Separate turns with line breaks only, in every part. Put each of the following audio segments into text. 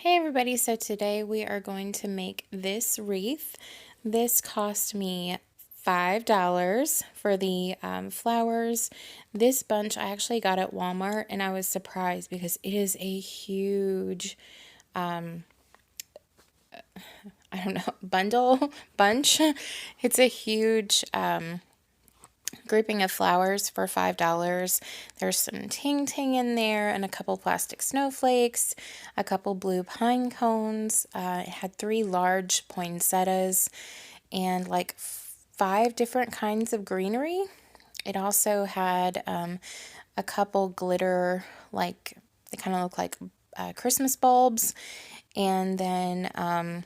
Hey everybody, so today we are going to make this wreath. This cost me $5 for the flowers. This bunch I actually got at Walmart and I was surprised because it is a huge, I don't know, bunch. It's a huge grouping of flowers for $5. There's some ting ting in there and a couple plastic snowflakes, a couple blue pine cones. It had 3 large poinsettias and like 5 different kinds of greenery. It also had a couple glitter, like they kind of look like Christmas bulbs. And then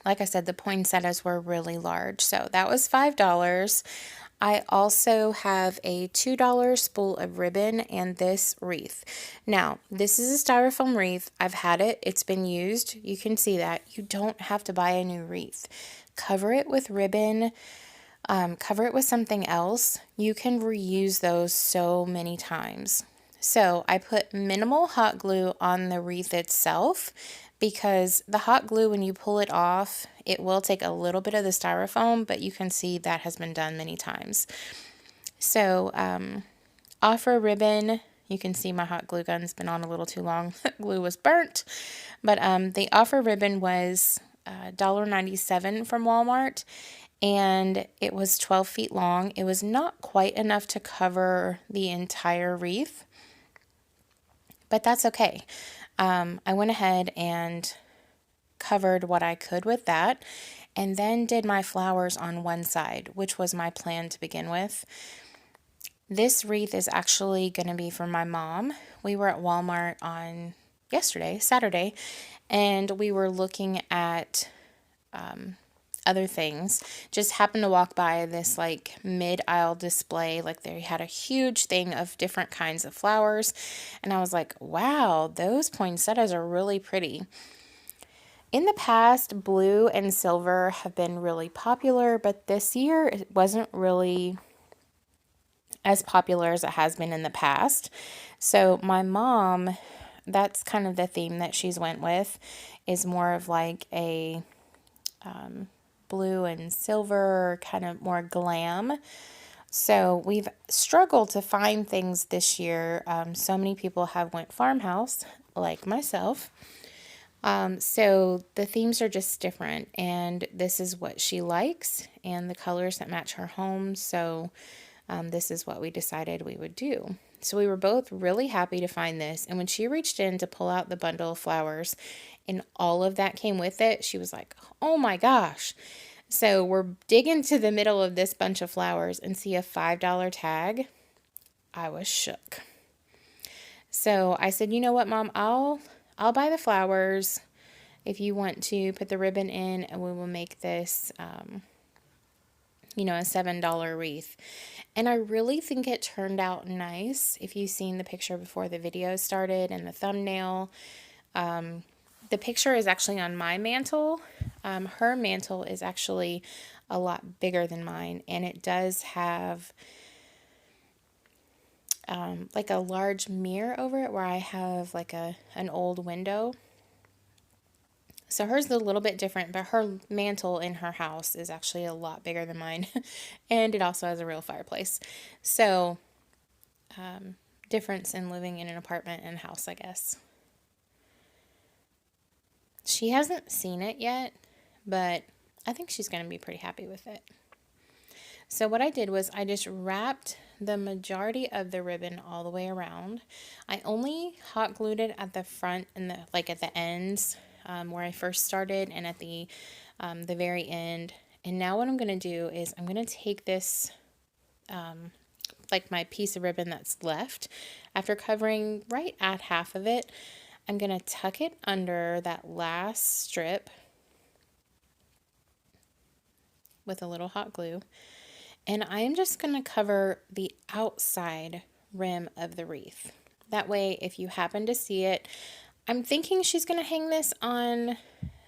like I said, the poinsettias were really large. So that was $5. I also have a $2 spool of ribbon and this wreath. Now, this is a styrofoam wreath. I've had it. It's been used. You can see that. You don't have to buy a new wreath. Cover it with ribbon. Cover it with something else. You can reuse those so many times. So I put minimal hot glue on the wreath itself because the hot glue, when you pull it off, it will take a little bit of the styrofoam, but you can see that has been done many times. So offer ribbon, you can see my hot glue gun's been on a little too long. Glue was burnt, but the offer ribbon was $1.97 from Walmart, and it was 12 feet long. It was not quite enough to cover the entire wreath, but that's okay. I went ahead and covered what I could with that, and then did my flowers on one side, which was my plan to begin with. This wreath is actually going to be for my mom. We were at Walmart on Saturday, and we were looking at other things. Just happened to walk by this like mid-aisle display. Like they had a huge thing of different kinds of flowers, and I was like, wow, those poinsettias are really pretty. In the past, blue and silver have been really popular, but this year it wasn't really as popular as it has been in the past. So my mom, that's kind of the theme that she's went with, is more of like a blue and silver, kind of more glam. So we've struggled to find things this year. So many people have went farmhouse, like myself. So the themes are just different, and this is what she likes and the colors that match her home. So this is what we decided we would do. So we were both really happy to find this. And when she reached in to pull out the bundle of flowers and all of that came with it, she was like, oh my gosh. So we're digging to the middle of this bunch of flowers and see a $5 tag. I was shook. So I said, you know what, Mom, I'll buy the flowers if you want to put the ribbon in, and we will make this a $7 wreath. And I really think it turned out nice. If you've seen the picture before the video started and the thumbnail, the picture is actually on my mantle. Her mantle is actually a lot bigger than mine, and it does have like a large mirror over it where I have like an old window. So hers is a little bit different, but her mantle in her house is actually a lot bigger than mine. And it also has a real fireplace. So, difference in living in an apartment and house, I guess. She hasn't seen it yet, but I think she's going to be pretty happy with it. So what I did was I just wrapped the majority of the ribbon all the way around. I only hot glued it at the front and at the ends, where I first started, and at the very end. And now what I'm going to do is I'm going to take this, like my piece of ribbon that's left, after covering right at half of it, I'm going to tuck it under that last strip with a little hot glue. And I'm just going to cover the outside rim of the wreath. That way, if you happen to see it, I'm thinking she's going to hang this on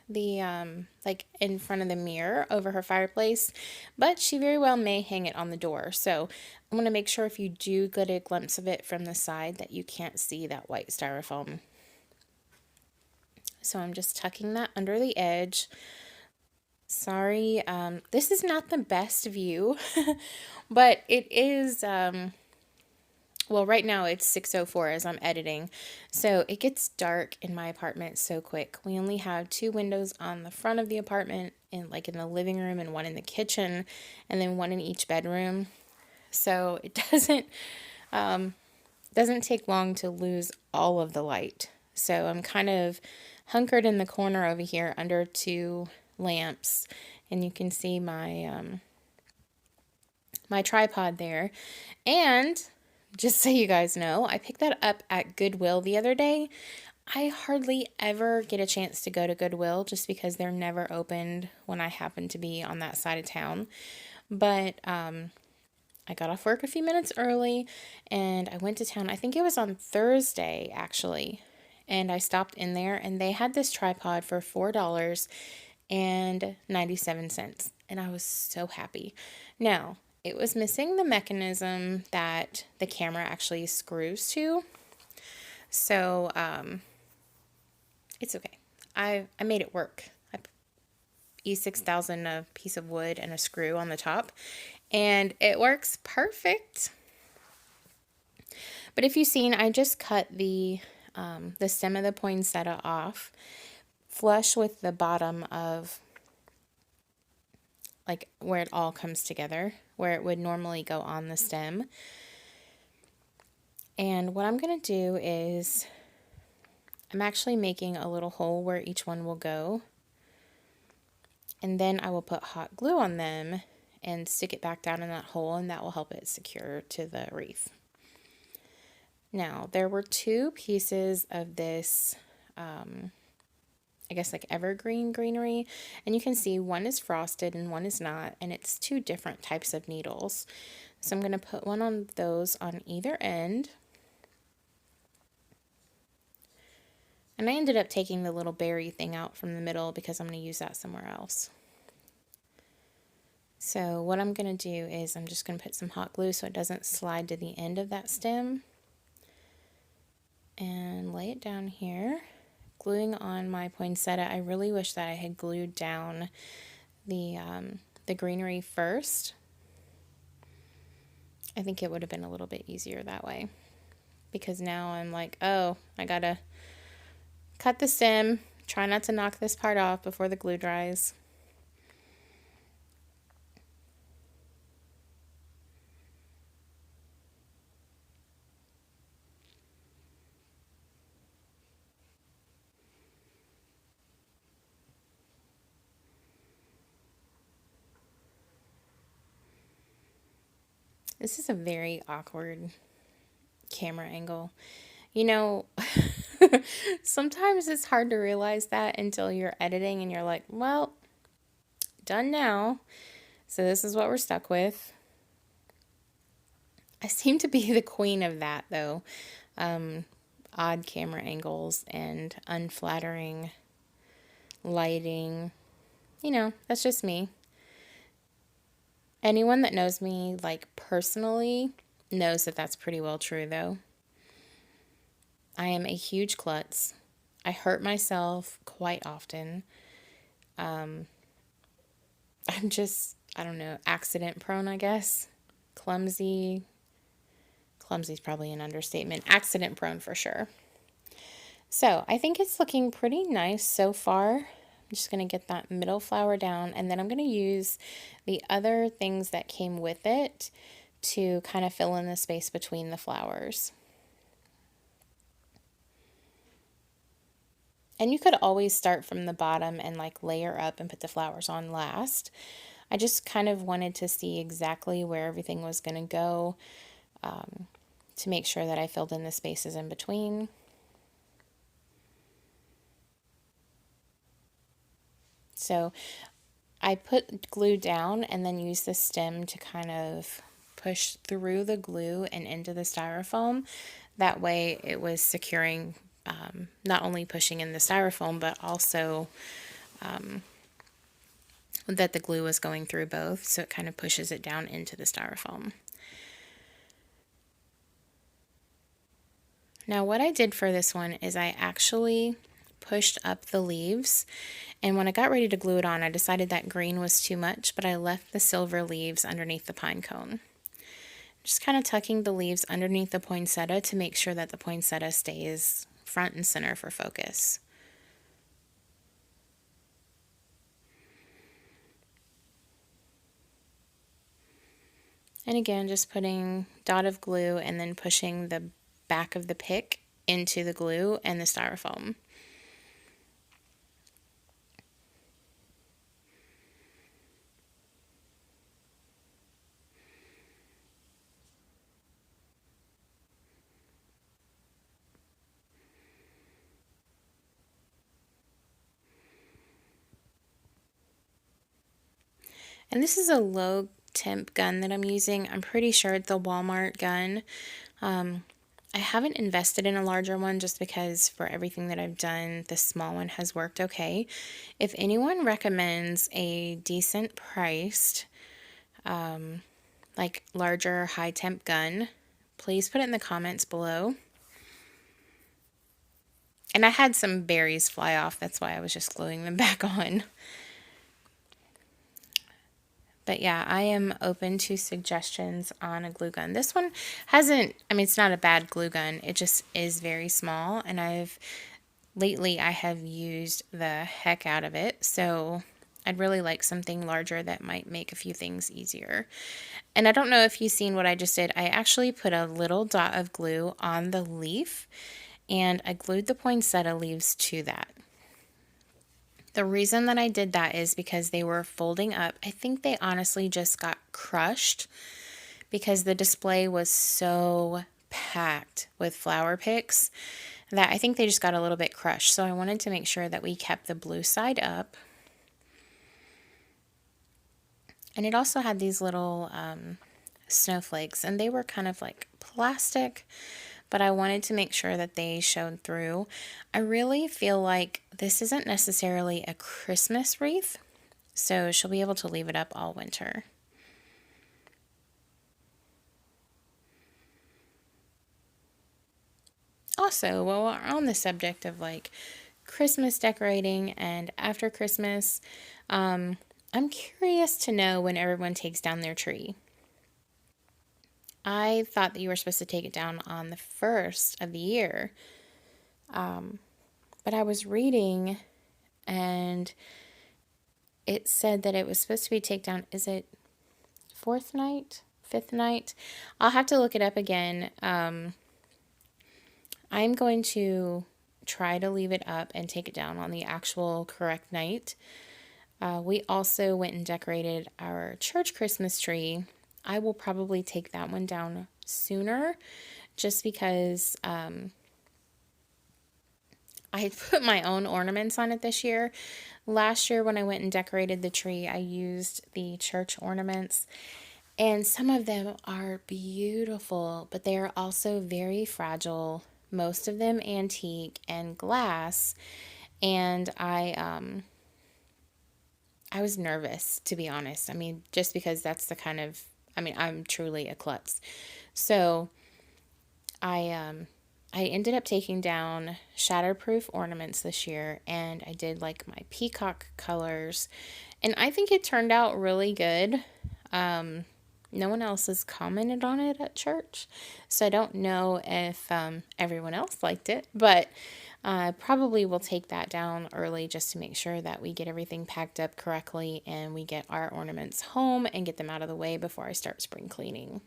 the, like in front of the mirror over her fireplace, but she very well may hang it on the door. So I'm going to make sure if you do get a glimpse of it from the side that you can't see that white styrofoam. So I'm just tucking that under the edge. Sorry, this is not the best view, but it is, well, right now it's 6:04 as I'm editing, so it gets dark in my apartment so quick. We only have 2 windows on the front of the apartment, and like in the living room and one in the kitchen, and then one in each bedroom. So it doesn't take long to lose all of the light. So I'm kind of hunkered in the corner over here under 2 lamps, and you can see my my tripod there. And just so you guys know, I picked that up at Goodwill the other day. I hardly ever get a chance to go to Goodwill just because they're never opened when I happen to be on that side of town. But I got off work a few minutes early and I went to town. I think it was on Thursday actually. And I stopped in there and they had this tripod for $4.97. And I was so happy. Now, it was missing the mechanism that the camera actually screws to. So, it's okay. I made it work. I E6000 a piece of wood and a screw on the top, and it works perfect. But if you've seen, I just cut the stem of the poinsettia off, flush with the bottom of like where it all comes together, where it would normally go on the stem. And what I'm going to do is I'm actually making a little hole where each one will go. And then I will put hot glue on them and stick it back down in that hole, and that will help it secure to the wreath. Now, there were 2 pieces of this, I guess like evergreen greenery, and you can see one is frosted and one is not, and it's 2 different types of needles. So I'm going to put one on those on either end. And I ended up taking the little berry thing out from the middle because I'm going to use that somewhere else. So what I'm going to do is I'm just going to put some hot glue so it doesn't slide to the end of that stem. And lay it down here. Gluing on my poinsettia. I really wish that I had glued down the greenery first. I think it would have been a little bit easier that way. Because now I'm like, oh, I gotta cut the stem. Try not to knock this part off before the glue dries. This is a very awkward camera angle. You know, sometimes it's hard to realize that until you're editing and you're like, well, done now. So this is what we're stuck with. I seem to be the queen of that though. Odd camera angles and unflattering lighting. You know, that's just me. Anyone that knows me, like, personally knows that that's pretty well true, though. I am a huge klutz. I hurt myself quite often. I'm just, I don't know, accident prone, I guess. Clumsy. Clumsy's probably an understatement. Accident prone for sure. So I think it's looking pretty nice so far. I'm just going to get that middle flower down, and then I'm going to use the other things that came with it to kind of fill in the space between the flowers. And you could always start from the bottom and like layer up and put the flowers on last. I just kind of wanted to see exactly where everything was going to go to make sure that I filled in the spaces in between. So I put glue down and then used the stem to kind of push through the glue and into the styrofoam. That way it was securing, not only pushing in the styrofoam, but also that the glue was going through both. So it kind of pushes it down into the styrofoam. Now what I did for this one is I actually pushed up the leaves, and when I got ready to glue it on, I decided that green was too much, but I left the silver leaves underneath the pine cone. Just kind of tucking the leaves underneath the poinsettia to make sure that the poinsettia stays front and center for focus. And again, just putting dot of glue and then pushing the back of the pick into the glue and the styrofoam. And this is a low temp gun that I'm using. I'm pretty sure it's a Walmart gun. I haven't invested in a larger one just because for everything that I've done, the small one has worked okay. If anyone recommends a decent priced, like larger high temp gun, please put it in the comments below. And I had some berries fly off, that's why I was just gluing them back on. But yeah, I am open to suggestions on a glue gun. This one hasn't, I mean, it's not a bad glue gun. It just is very small. And lately I have used the heck out of it. So I'd really like something larger that might make a few things easier. And I don't know if you've seen what I just did. I actually put a little dot of glue on the leaf and I glued the poinsettia leaves to that. The reason that I did that is because they were folding up. I think they honestly just got crushed because the display was so packed with flower picks that I think they just got a little bit crushed. So I wanted to make sure that we kept the blue side up. And it also had these little snowflakes, and they were kind of like plastic, but I wanted to make sure that they showed through. I really feel like this isn't necessarily a Christmas wreath, so she'll be able to leave it up all winter. Also, while we're on the subject of like Christmas decorating and after Christmas, I'm curious to know when everyone takes down their tree. I thought that you were supposed to take it down on the 1st of the year. But I was reading and it said that it was supposed to be taken down. Is it 4th night? 5th night? I'll have to look it up again. I'm going to try to leave it up and take it down on the actual correct night. We also went and decorated our church Christmas tree. I will probably take that one down sooner just because I put my own ornaments on it this year. Last year when I went and decorated the tree, I used the church ornaments, and some of them are beautiful, but they are also very fragile, most of them antique and glass, and I was nervous, to be honest. I mean, just because that's the kind of, I'm truly a klutz. So I ended up taking down shatterproof ornaments this year, and I did like my peacock colors, and I think it turned out really good. No one else has commented on it at church, so I don't know if everyone else liked it, but probably will take that down early just to make sure that we get everything packed up correctly and we get our ornaments home and get them out of the way before I start spring cleaning.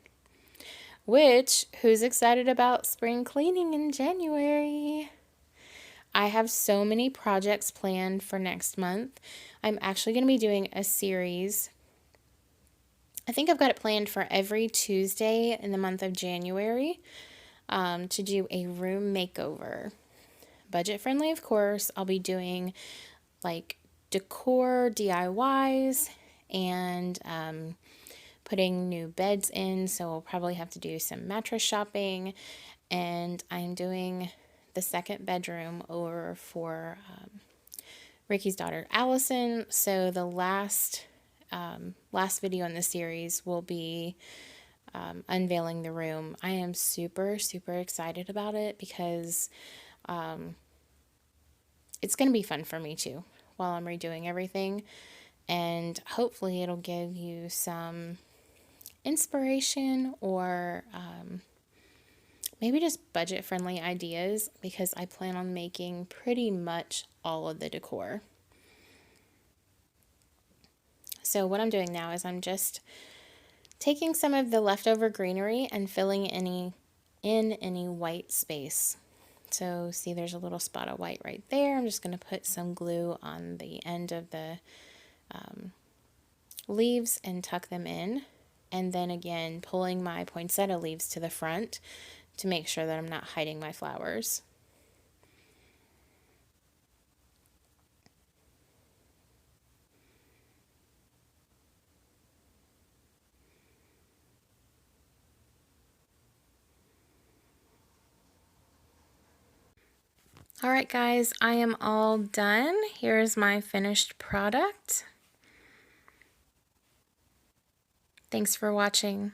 Which, who's excited about spring cleaning in January? I have so many projects planned for next month. I'm actually going to be doing a series. I think I've got it planned for every Tuesday in the month of January to do a room makeover. Budget friendly, of course. I'll be doing like decor DIYs and putting new beds in, so we'll probably have to do some mattress shopping. And I'm doing the second bedroom over for Ricky's daughter Allison. So the last video in the series will be unveiling the room. I am super excited about it because it's going to be fun for me too while I'm redoing everything. And hopefully it'll give you some inspiration or maybe just budget-friendly ideas, because I plan on making pretty much all of the decor. So what I'm doing now is I'm just taking some of the leftover greenery and filling in any white space. So see, there's a little spot of white right there. I'm just going to put some glue on the end of the leaves and tuck them in. And then again, pulling my poinsettia leaves to the front to make sure that I'm not hiding my flowers. All right, guys, I am all done. Here's my finished product. Thanks for watching.